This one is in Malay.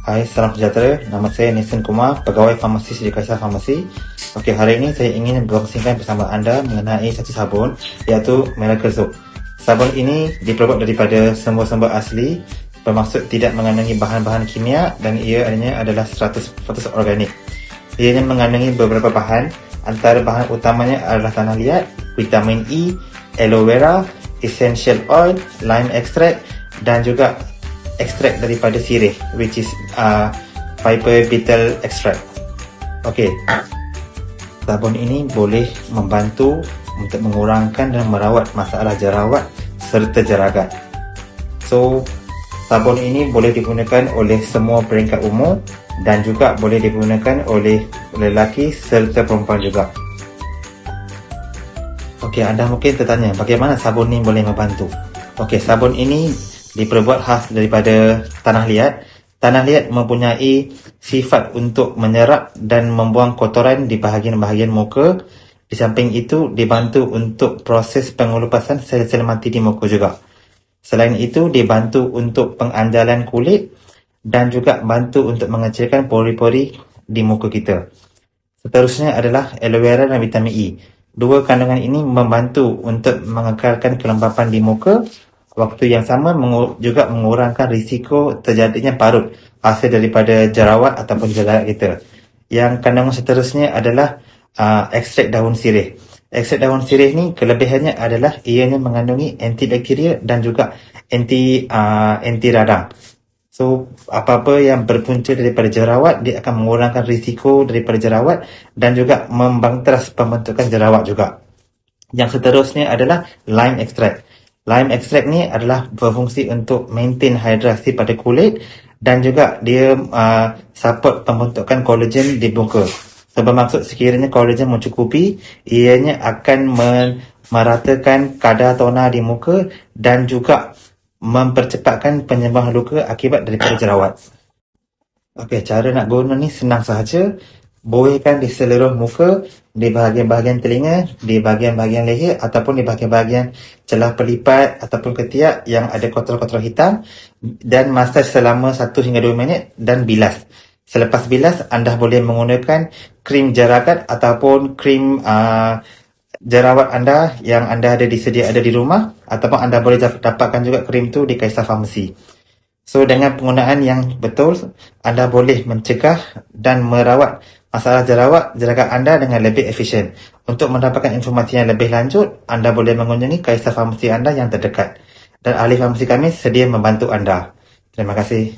Hai, salam sejahtera. Nama saya Nisan Kumar, pegawai farmasis di Kaisar Farmasi. Okey, hari ini saya ingin berkongsikan bersama anda mengenai satu sabun, iaitu Miracle Soap. Sabun ini diperbuat daripada sumber-sumber asli, bermaksud tidak mengandungi bahan-bahan kimia dan ia adalah 100% organik. Ianya mengandungi beberapa bahan, antara bahan utamanya adalah tanah liat, vitamin E, aloe vera, essential oil, lime extract dan juga ekstrak daripada sirih, which is Viper beetle extract. Okey, sabun ini boleh membantu untuk mengurangkan dan merawat masalah jerawat serta jeragat. So, sabun ini boleh digunakan oleh semua peringkat umur dan juga boleh digunakan oleh lelaki serta perempuan juga. Okey, anda mungkin tertanya, bagaimana sabun ini boleh membantu? Okey, sabun ini diperbuat khas daripada tanah liat. Tanah liat mempunyai sifat untuk menyerap dan membuang kotoran di bahagian-bahagian muka. Di samping itu, dibantu untuk proses pengelupasan sel-sel mati di muka juga. Selain itu, dibantu untuk pengandalan kulit dan juga bantu untuk mengecilkan pori-pori di muka kita. Seterusnya adalah aloe vera dan vitamin E. Dua kandungan ini membantu untuk mengekalkan kelembapan di muka. Waktu yang sama juga mengurangkan risiko terjadinya parut hasil daripada jerawat ataupun jeragat kita. Yang kandungan seterusnya adalah ekstrak daun sirih. Ekstrak daun sirih ni kelebihannya adalah ianya mengandungi antibakteria dan juga anti radang. So, apa-apa yang berpunca daripada jerawat, dia akan mengurangkan risiko daripada jerawat dan juga membangteras pembentukan jerawat juga. Yang seterusnya adalah lime extract. Lime extract ni adalah berfungsi untuk maintain hidrasi pada kulit dan juga dia support pembentukan kolagen di muka. So, bermaksud sekiranya kolagen mencukupi, ianya akan meratakan kadar toner di muka dan juga mempercepatkan penyembuhan luka akibat daripada jerawat. Okey, cara nak guna ni senang sahaja. Buihkan di seluruh muka, di bahagian-bahagian telinga, di bahagian-bahagian leher ataupun di bahagian-bahagian celah pelipat ataupun ketiak yang ada kotor-kotor hitam, dan masaj selama 1 hingga 2 minit dan bilas. Selepas bilas, anda boleh menggunakan krim jeragat ataupun krim jerawat anda yang anda sedia ada di rumah, ataupun anda boleh dapatkan juga krim tu di Kaisar Farmasi. So, dengan penggunaan yang betul, anda boleh mencegah dan merawat masalah jeragat anda dengan lebih efisien. Untuk mendapatkan informasi yang lebih lanjut, anda boleh mengunjungi Kaisar Farmasi anda yang terdekat. Dan ahli farmasi kami sedia membantu anda. Terima kasih.